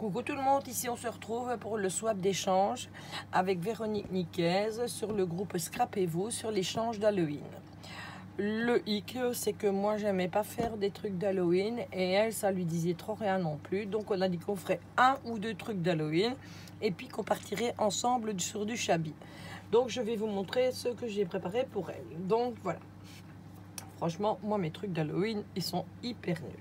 Coucou tout le monde, ici on se retrouve pour le swap d'échange avec Véronique Nicaise sur le groupe Scrapez-vous sur l'échange d'Halloween. Le hic, c'est que moi j'aimais pas faire des trucs d'Halloween et elle, ça lui disait trop rien non plus. Donc on a dit qu'on ferait un ou deux trucs d'Halloween et puis qu'on partirait ensemble sur du Chabi. Donc je vais vous montrer ce que j'ai préparé pour elle. Donc voilà. Franchement, moi mes trucs d'Halloween, ils sont hyper nuls.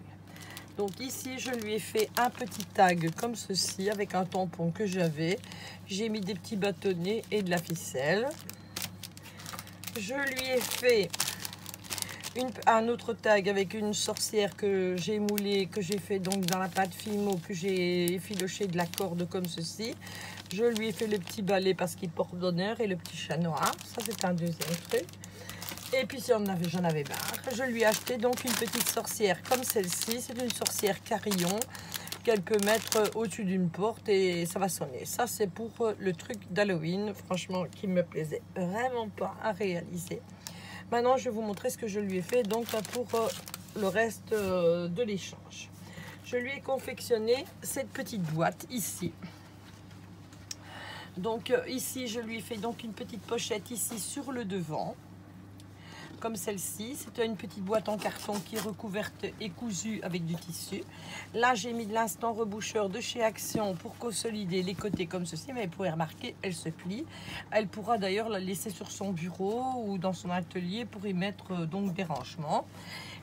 Donc ici, je lui ai fait un petit tag comme ceci avec un tampon que j'avais. J'ai mis des petits bâtonnets et de la ficelle. Je lui ai fait un autre tag avec une sorcière que j'ai moulée, que j'ai fait donc dans la pâte Fimo, que j'ai effiloché de la corde comme ceci. Je lui ai fait le petit balai parce qu'il porte d'honneur et le petit chat noir. Ça, c'est un deuxième truc. Et puis si j'en avais marre, je lui ai acheté donc une petite sorcière comme celle-ci. C'est une sorcière carillon qu'elle peut mettre au-dessus d'une porte et ça va sonner. Ça c'est pour le truc d'Halloween, franchement qui me plaisait vraiment pas à réaliser. Maintenant je vais vous montrer ce que je lui ai fait donc pour le reste de l'échange. Je lui ai confectionné cette petite boîte ici. Donc ici je lui ai fait donc une petite pochette ici sur le devant. Comme celle-ci, c'est une petite boîte en carton qui est recouverte et cousue avec du tissu. Là, j'ai mis de l'instant reboucheur de chez Action pour consolider les côtés comme ceci, mais vous pouvez remarquer, elle se plie. Elle pourra d'ailleurs la laisser sur son bureau ou dans son atelier pour y mettre donc des rangements.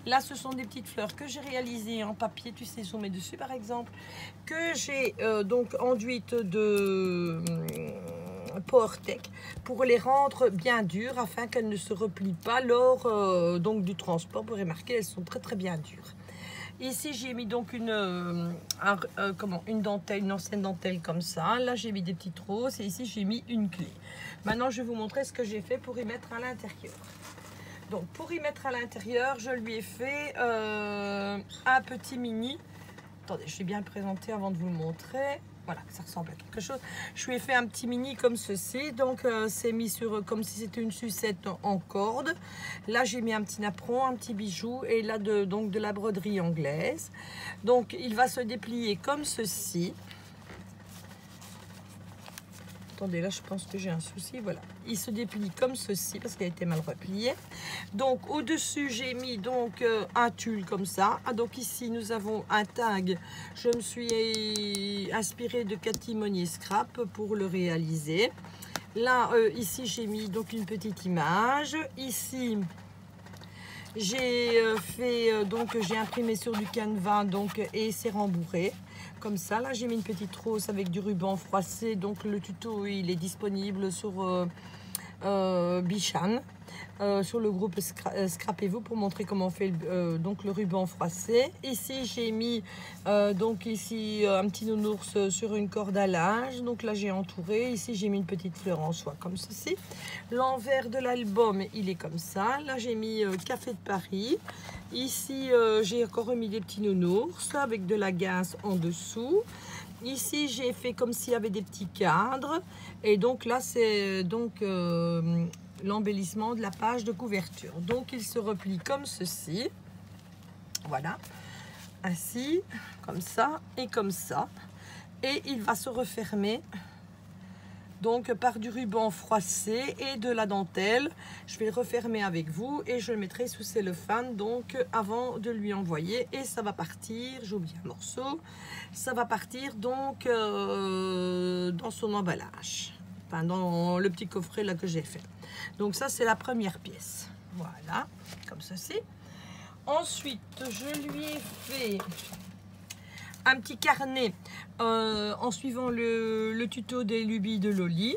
Là, ce sont des petites fleurs que j'ai réalisées en papier, tu sais, zoomer dessus par exemple, que j'ai donc enduites de PowerTech pour les rendre bien dures afin qu'elles ne se replient pas lors donc du transport. Vous remarquez, elles sont très bien dures. Ici j'ai mis donc une dentelle, une ancienne dentelle comme ça. Là j'ai mis des petites roses et ici j'ai mis une clé. Maintenant je vais vous montrer ce que j'ai fait pour y mettre à l'intérieur. Donc pour y mettre à l'intérieur, je lui ai fait un petit mini. Attendez, je vais bien le présenter avant de vous le montrer. Voilà, ça ressemble à quelque chose. Je lui ai fait un petit mini comme ceci. Donc, c'est mis sur comme si c'était une sucette en corde. Là, j'ai mis un petit napperon, un petit bijou et là, donc de la broderie anglaise. Donc, il va se déplier comme ceci. Attendez, là, je pense que j'ai un souci. Voilà, il se déplie comme ceci parce qu'il a été mal replié. Donc, au-dessus, j'ai mis donc un tulle comme ça. Ah, donc ici, nous avons un tag. Je me suis inspirée de Cathy Monnier Scrap pour le réaliser. Là, ici, j'ai mis donc une petite image. Ici, j'ai j'ai imprimé sur du canevas donc et c'est rembourré. Comme ça, là j'ai mis une petite rose avec du ruban froissé. Donc le tuto il est disponible sur Bichan, sur le groupe Scrapez-vous pour montrer comment on fait donc le ruban froissé. Ici j'ai mis un petit nounours sur une corde à linge. Donc là j'ai entouré. Ici j'ai mis une petite fleur en soie comme ceci. L'envers de l'album il est comme ça. Là j'ai mis Café de Paris. Ici j'ai encore remis des petits nounours avec de la gaze en dessous. Ici j'ai fait comme s'il y avait des petits cadres et donc là c'est donc l'embellissement de la page de couverture. Donc il se replie comme ceci, voilà, ainsi, comme ça et comme ça, et il va se refermer donc par du ruban froissé et de la dentelle. Je vais le refermer avec vous et je le mettrai sous cellophane donc avant de lui envoyer et ça va partir, j'ai oublié un morceau, ça va partir donc dans son emballage, enfin dans le petit coffret là que j'ai fait. Donc ça c'est la première pièce, voilà, comme ceci. Ensuite je lui ai fait un petit carnet en suivant le tuto des lubies de Loli.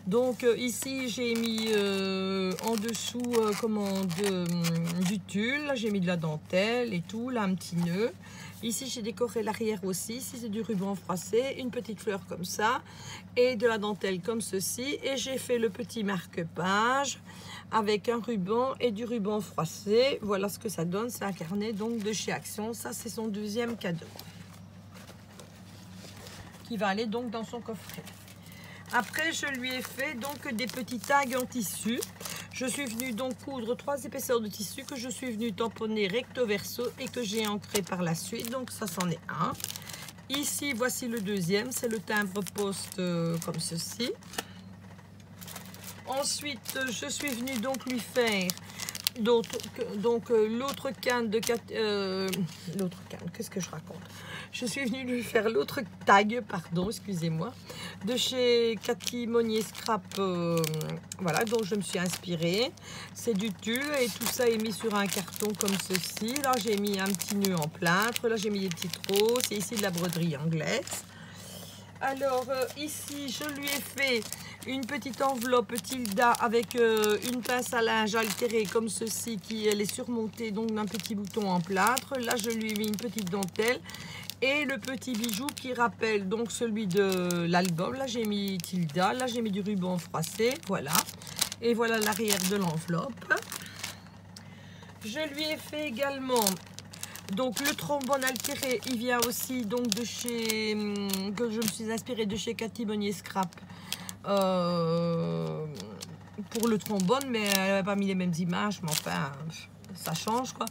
Donc ici j'ai mis en dessous du tulle, j'ai mis de la dentelle et tout, là un petit nœud. Ici j'ai décoré l'arrière aussi, ici c'est du ruban froissé, une petite fleur comme ça et de la dentelle comme ceci. Et j'ai fait le petit marque-page avec un ruban et du ruban froissé. Voilà ce que ça donne, c'est un carnet donc de chez Action. Ça c'est son deuxième cadeau qui va aller donc dans son coffret. Après je lui ai fait donc des petits tags en tissu. Je suis venue donc coudre 3 épaisseurs de tissu que je suis venue tamponner recto verso et que j'ai ancré par la suite. Donc ça c'en est un. Ici, voici le deuxième, c'est le timbre-poste comme ceci. Ensuite, je suis venue donc lui faire l'autre canne de l'autre canne, qu'est-ce que je raconte? Je suis venue lui faire l'autre tag, pardon, excusez-moi, de chez Cathy Monnier Scrap, voilà, dont je me suis inspirée. C'est du tulle et tout ça est mis sur un carton comme ceci. Là, j'ai mis un petit nœud en plâtre, là j'ai mis des petites roses, et ici de la broderie anglaise. Alors ici, je lui ai fait une petite enveloppe Tilda avec une pince à linge altérée comme ceci, qui elle est surmontée donc d'un petit bouton en plâtre. Là, je lui ai mis une petite dentelle et le petit bijou qui rappelle donc celui de l'album. Là, j'ai mis Tilda. Là, j'ai mis du ruban froissé. Voilà. Et voilà l'arrière de l'enveloppe. Je lui ai fait également... Donc le trombone altéré, il vient aussi donc de chez, que je me suis inspirée de chez Cathy Monnier Scrap pour le trombone, mais elle n'avait pas mis les mêmes images, mais enfin ça change quoi.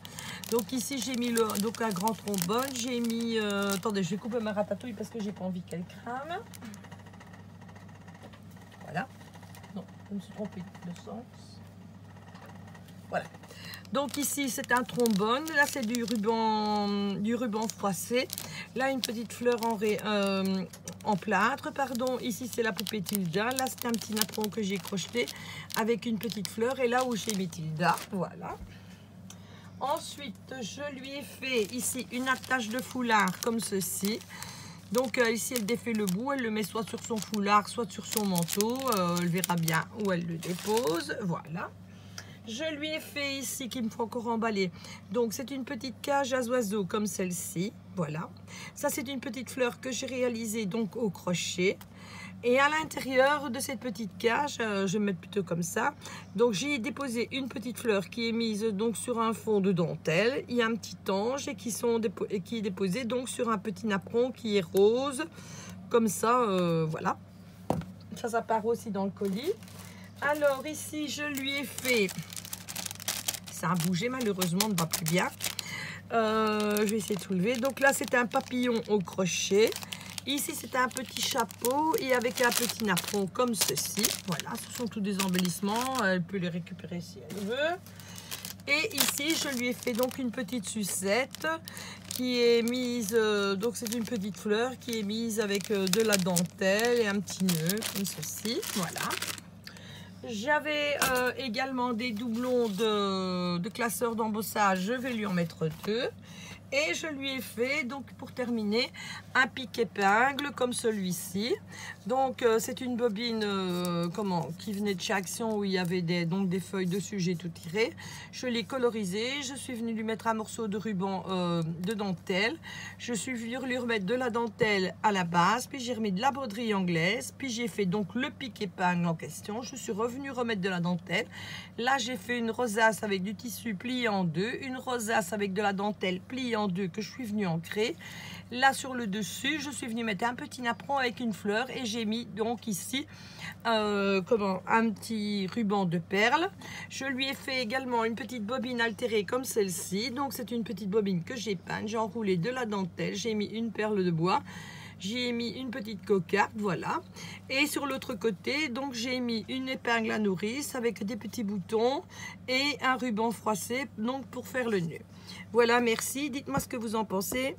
Donc ici j'ai mis donc un grand trombone, j'ai mis, attendez, je vais couper ma ratatouille parce que j'ai pas envie qu'elle crame. Voilà, non, je me suis trompée de sens. Voilà. Donc ici c'est un trombone, là c'est du ruban froissé, là une petite fleur en plâtre, pardon, ici c'est la poupée Tilda, là c'est un petit napperon que j'ai crocheté avec une petite fleur et là où j'ai mis Tilda, voilà. Ensuite je lui ai fait ici une attache de foulard comme ceci. Donc ici elle défait le bout, elle le met soit sur son foulard, soit sur son manteau, elle verra bien où elle le dépose, voilà. Je lui ai fait ici, qu'il me faut encore emballer. Donc, c'est une petite cage à oiseaux comme celle-ci. Voilà. Ça, c'est une petite fleur que j'ai réalisée donc au crochet. Et à l'intérieur de cette petite cage, je vais mettre plutôt comme ça. Donc, j'y ai déposé une petite fleur qui est mise donc sur un fond de dentelle. Il y a un petit ange et qui est déposé donc sur un petit napperon qui est rose. Comme ça, voilà. Ça part aussi dans le colis. Alors ici, je lui ai fait, ça a bougé malheureusement, ne va plus bien. Je vais essayer de soulever. Donc là, c'est un papillon au crochet. Ici, c'est un petit chapeau et avec un petit napperon comme ceci. Voilà, ce sont tous des embellissements. Elle peut les récupérer si elle veut. Et ici, je lui ai fait donc une petite sucette qui est mise, donc c'est une petite fleur qui est mise avec de la dentelle et un petit nœud comme ceci. Voilà. J'avais également des doublons de classeurs d'embossage, je vais lui en mettre 2. Et je lui ai fait, donc pour terminer, un pic épingle comme celui-ci. Donc c'est une bobine qui venait de chez Action où il y avait des feuilles dessus, j'ai tout tiré. Je l'ai colorisé, je suis venue lui mettre un morceau de ruban de dentelle. Je suis venue lui remettre de la dentelle à la base, puis j'ai remis de la broderie anglaise, puis j'ai fait donc le pic épingle en question. Je suis revenue remettre de la dentelle. Là j'ai fait une rosace avec du tissu plié en deux, une rosace avec de la dentelle pliée en deux que je suis venue ancrer. Là sur le dessus, je suis venue mettre un petit napperon avec une fleur et j'ai mis donc ici un petit ruban de perles. Je lui ai fait également une petite bobine altérée comme celle-ci. Donc c'est une petite bobine que j'ai peinte, j'ai enroulé de la dentelle, j'ai mis une perle de bois. J'ai mis une petite cocarde, voilà. Et sur l'autre côté, donc j'ai mis une épingle à nourrice avec des petits boutons et un ruban froissé donc pour faire le nœud. Voilà, merci. Dites-moi ce que vous en pensez.